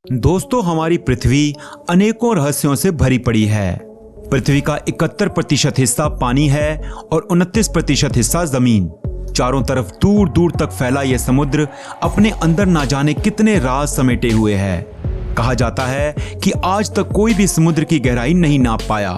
दोस्तों, हमारी पृथ्वी अनेकों रहस्यों से भरी पड़ी है। पृथ्वी का 71% हिस्सा पानी है और 29% हिस्सा जमीन। चारों तरफ दूर दूर तक फैला यह समुद्र अपने अंदर ना जाने कितने राज समेटे हुए है। कहा जाता है कि आज तक कोई भी समुद्र की गहराई नहीं नाप पाया।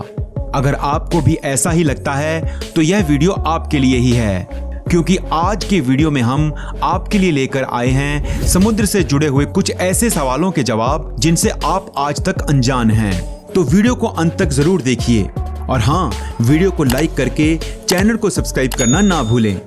अगर आपको भी ऐसा ही लगता है तो यह वीडियो आपके लिए ही है, क्योंकि आज के वीडियो में हम आपके लिए लेकर आए हैं समुद्र से जुड़े हुए कुछ ऐसे सवालों के जवाब जिनसे आप आज तक अनजान हैं। तो वीडियो को अंत तक जरूर देखिए और हाँ, वीडियो को लाइक करके चैनल को सब्सक्राइब करना ना भूलें।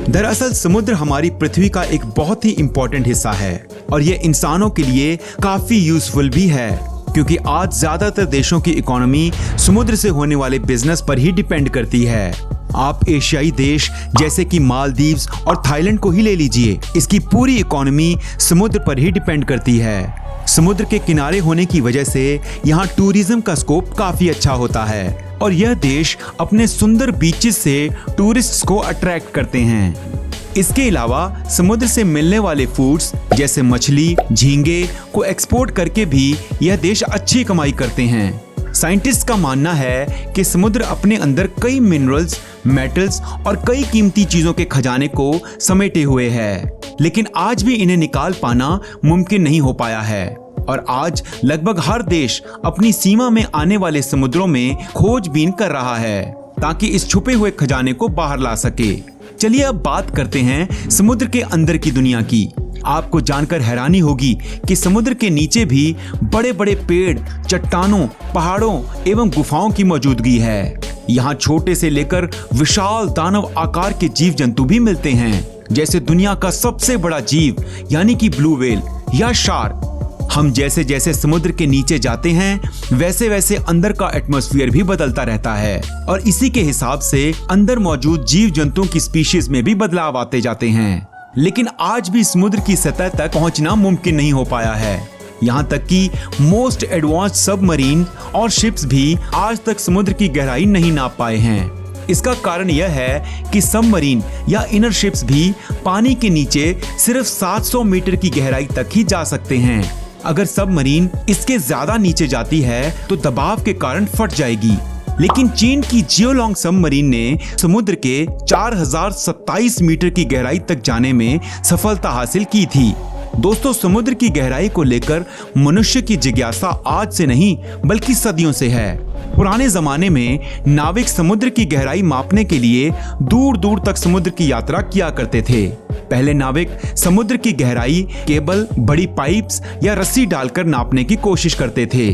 दरअसल समुद्र हमारी पृथ्वी का एक बहुत ही इंपॉर्टेंट हिस्सा है और ये इंसानों के लिए काफी यूजफुल भी है, क्योंकि आज ज्यादातर देशों की इकोनॉमी समुद्र से होने वाले बिजनेस पर ही डिपेंड करती है। आप एशियाई देश जैसे कि मालदीव्स और थाईलैंड को ही ले लीजिए, इसकी पूरी इकोनॉमी समुद्र पर ही डिपेंड करती है। समुद्र के किनारे होने की वजह से यहाँ टूरिज्म का स्कोप काफी अच्छा होता है और यह देश अपने सुंदर बीचेस से टूरिस्ट्स को अट्रैक्ट करते हैं। इसके अलावा समुद्र से मिलने वाले फूड्स जैसे मछली, झींगे को एक्सपोर्ट करके भी यह देश अच्छी कमाई करते हैं। साइंटिस्ट का मानना है कि समुद्र अपने अंदर कई मिनरल्स, मेटल्स और कई कीमती चीजों के खजाने को समेटे हुए है, लेकिन आज भी इन्हें निकाल पाना मुमकिन नहीं हो पाया है। और आज लगभग हर देश अपनी सीमा में आने वाले समुद्रों में खोजबीन कर रहा है ताकि इस छुपे हुए खजाने को बाहर ला सके। चलिए अब बात करते हैं समुद्र के अंदर की दुनिया की। आपको जानकर हैरानी होगी कि समुद्र के नीचे भी बड़े बड़े पेड़, चट्टानों, पहाड़ों एवं गुफाओं की मौजूदगी है। यहाँ छोटे से लेकर विशाल दानव आकार के जीव जंतु भी मिलते हैं, जैसे दुनिया का सबसे बड़ा जीव यानी कि ब्लू व्हेल या शार्क। हम जैसे जैसे समुद्र के नीचे जाते हैं वैसे वैसे अंदर का एटमॉस्फेयर भी बदलता रहता है और इसी के हिसाब से अंदर मौजूद जीव जंतुओं की स्पीशीज में भी बदलाव आते जाते हैं। लेकिन आज भी समुद्र की सतह तक पहुंचना मुमकिन नहीं हो पाया है। यहाँ तक कि मोस्ट एडवांस्ड सबमरीन और शिप्स भी आज तक समुद्र की गहराई नहीं नाप पाए हैं। इसका कारण यह है कि सबमरीन या इनर शिप्स भी पानी के नीचे सिर्फ 700 मीटर की गहराई तक ही जा सकते हैं। अगर सबमरीन इसके ज्यादा नीचे जाती है तो दबाव के कारण फट जाएगी। लेकिन चीन की जियोलॉन्ग सबमरीन ने समुद्र के 4027 मीटर की गहराई तक जाने में सफलता हासिल की थी। दोस्तों, समुद्र की गहराई को लेकर मनुष्य की जिज्ञासा आज से नहीं बल्कि सदियों से है। पुराने जमाने में नाविक समुद्र की गहराई मापने के लिए दूर दूर तक समुद्र की यात्रा किया करते थे। पहले नाविक समुद्र की गहराई केबल, बड़ी पाइप्स या रस्सी डालकर नापने की कोशिश करते थे,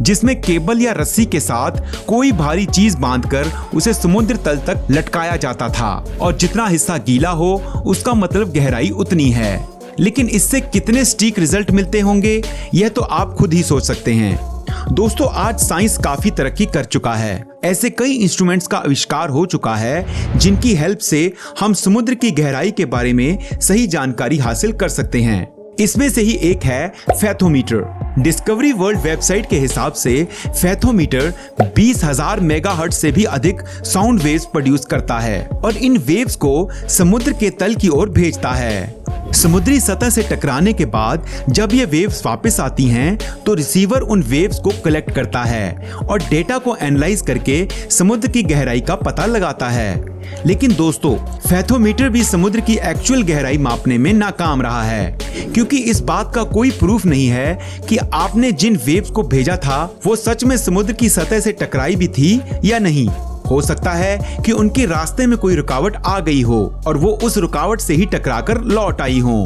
जिसमें केबल या रस्सी के साथ कोई भारी चीज बांधकर उसे समुद्र तल तक लटकाया जाता था और जितना हिस्सा गीला हो उसका मतलब गहराई उतनी है। लेकिन इससे कितने सटीक रिजल्ट मिलते होंगे यह तो आप खुद ही सोच सकते हैं। दोस्तों, आज साइंस काफी तरक्की कर चुका है। ऐसे कई इंस्ट्रूमेंट्स का आविष्कार हो चुका है जिनकी हेल्प से हम समुद्र की गहराई के बारे में सही जानकारी हासिल कर सकते हैं। इसमें से ही एक है फैथोमीटर। डिस्कवरी वर्ल्ड वेबसाइट के हिसाब से फैथोमीटर 20,000 मेगाहर्ट्ज से भी अधिक साउंड वेव्स प्रोड्यूस करता है और इन वेव्स को समुद्र के तल की ओर भेजता है। समुद्री सतह से टकराने के बाद जब ये वेव्स वापस आती हैं तो रिसीवर उन वेव्स को कलेक्ट करता है और डेटा को एनालाइज करके समुद्र की गहराई का पता लगाता है। लेकिन दोस्तों, फैथोमीटर भी समुद्र की एक्चुअल गहराई मापने में नाकाम रहा है, क्योंकि इस बात का कोई प्रूफ नहीं है कि आपने जिन वेव्स को भेजा था वो सच में समुद्र की सतह से टकराई भी थी या नहीं। हो सकता है कि उनके रास्ते में कोई रुकावट आ गई हो और वो उस रुकावट से ही टकराकर लौट आई हो।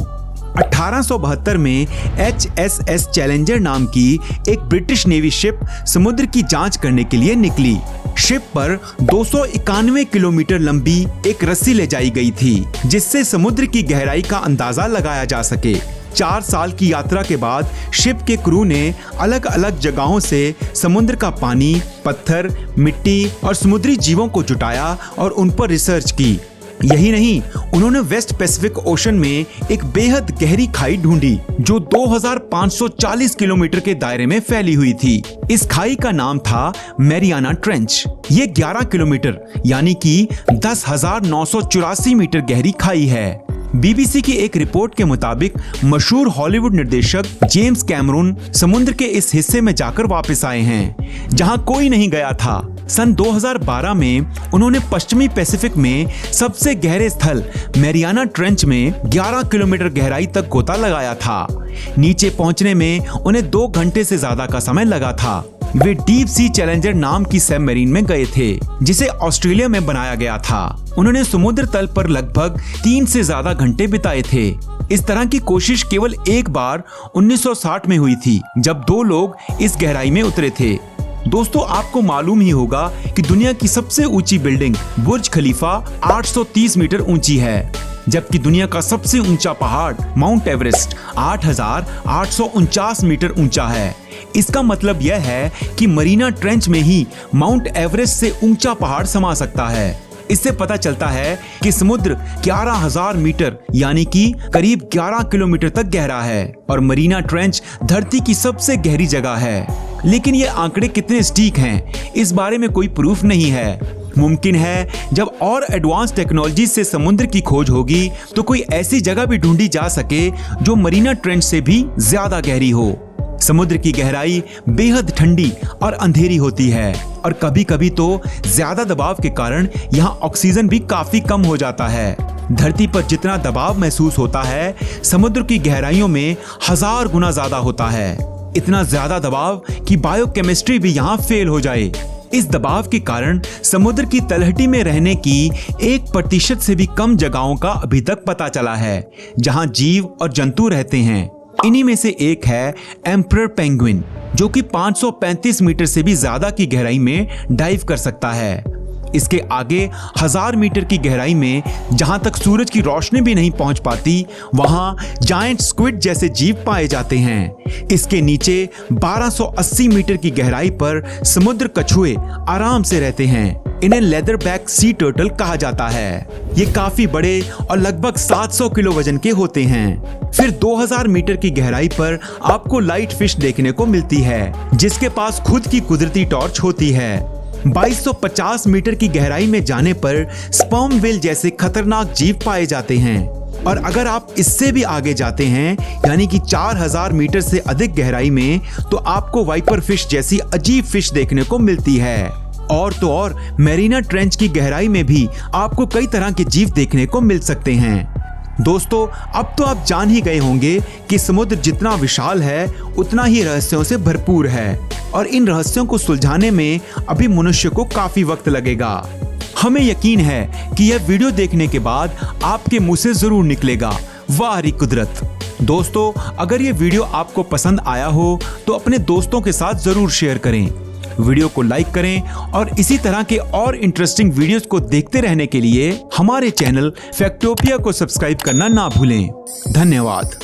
1872 में HSS चैलेंजर नाम की एक ब्रिटिश नेवी शिप समुद्र की जांच करने के लिए निकली। शिप पर 291 किलोमीटर लंबी एक रस्सी ले जाई गई थी, जिससे समुद्र की गहराई का अंदाजा लगाया जा सके। 4 साल की यात्रा के बाद शिप के क्रू ने अलग अलग जगहों से समुद्र का पानी, पत्थर, मिट्टी और समुद्री जीवों को जुटाया और उन पर रिसर्च की। यही नहीं, उन्होंने वेस्ट पैसिफिक ओशन में एक बेहद गहरी खाई ढूंढी जो 2540 किलोमीटर के दायरे में फैली हुई थी। इस खाई का नाम था मैरियाना ट्रेंच। ये 11 किलोमीटर यानी कि 10,984 मीटर गहरी खाई है। बीबीसी की एक रिपोर्ट के मुताबिक मशहूर हॉलीवुड निर्देशक जेम्स कैमरून समुद्र के इस हिस्से में जाकर वापस आए हैं जहां कोई नहीं गया था। सन 2012 में उन्होंने पश्चिमी पैसिफिक में सबसे गहरे स्थल मैरियाना ट्रेंच में 11 किलोमीटर गहराई तक गोता लगाया था। नीचे पहुंचने में उन्हें 2 घंटे से ज्यादा का समय लगा था। वे डीप सी चैलेंजर नाम की सबमरीन में गए थे जिसे ऑस्ट्रेलिया में बनाया गया था। उन्होंने समुद्र तल पर लगभग 3 से ज्यादा घंटे बिताए थे। इस तरह की कोशिश केवल एक बार 1960 में हुई थी जब 2 लोग इस गहराई में उतरे थे। दोस्तों, आपको मालूम ही होगा कि दुनिया की सबसे ऊंची बिल्डिंग बुर्ज खलीफा 830 मीटर ऊंची है, जबकि दुनिया का सबसे ऊंचा पहाड़ माउंट एवरेस्ट 8,849 मीटर ऊंचा है। इसका मतलब यह है कि मरीना ट्रेंच में ही माउंट एवरेस्ट से ऊंचा पहाड़ समा सकता है। इससे पता चलता है कि समुद्र 11,000 मीटर यानी कि करीब 11 किलोमीटर तक गहरा है और मरीना ट्रेंच धरती की सबसे गहरी जगह है। लेकिन ये आंकड़े कितने सटीक हैं, इस बारे में कोई प्रूफ नहीं है। मुमकिन है जब और एडवांस टेक्नोलॉजी से समुद्र की खोज होगी तो कोई ऐसी जगह भी ढूंढी जा सके जो मरीना ट्रेंच से भी ज्यादा गहरी हो। समुद्र की गहराई बेहद ठंडी और अंधेरी होती है और कभी कभी तो ज्यादा दबाव के कारण यहाँ ऑक्सीजन भी काफी कम हो जाता है। धरती पर जितना दबाव महसूस होता है समुद्र की गहराइयों में 1000 गुना ज्यादा होता है। इतना ज्यादा दबाव कि बायोकेमिस्ट्री भी यहाँ फेल हो जाए। इस दबाव के कारण समुद्र की तलहटी में रहने की 1% से भी कम जगहों का अभी तक पता चला है जहाँ जीव और जंतु रहते हैं। इन्हीं में से एक है एम्परर पेंगुइन, जो कि 535 मीटर से भी ज्यादा की गहराई में डाइव कर सकता है। इसके आगे 1000 मीटर की गहराई में जहां तक सूरज की रोशनी भी नहीं पहुंच पाती वहां जायंट स्क्विड जैसे जीव पाए जाते हैं। इसके नीचे 1280 मीटर की गहराई पर समुद्र कछुए आराम से रहते हैं। इन्हें लेदर बैक सी टर्टल कहा जाता है। ये काफी बड़े और लगभग 700 किलो वजन के होते हैं। फिर 2000 मीटर की गहराई पर आपको लाइट फिश देखने को मिलती है जिसके पास खुद की कुदरती टॉर्च होती है। 2250 मीटर की गहराई में जाने पर स्पर्म व्हेल जैसे खतरनाक जीव पाए जाते हैं और अगर आप इससे भी आगे जाते हैं यानी कि 4000 मीटर से अधिक गहराई में तो आपको वाइपर फिश जैसी अजीब फिश देखने को मिलती है। और तो और मैरीना ट्रेंच की गहराई में भी आपको कई तरह के जीव देखने को मिल सकते हैं। दोस्तों, अब तो आप जान ही गए होंगे कि समुद्र जितना विशाल है उतना ही रहस्यों से भरपूर है और इन रहस्यों को सुलझाने में अभी मनुष्य को काफी वक्त लगेगा। हमें यकीन है कि यह वीडियो देखने के बाद आपके मुंह से जरूर निकलेगा, वाह री कुदरत। दोस्तों, अगर ये वीडियो आपको पसंद आया हो तो अपने दोस्तों के साथ जरूर शेयर करें। वीडियो को लाइक करें और इसी तरह के और इंटरेस्टिंग वीडियोस को देखते रहने के लिए हमारे चैनल फैक्टोपिया को सब्सक्राइब करना ना भूलें। धन्यवाद।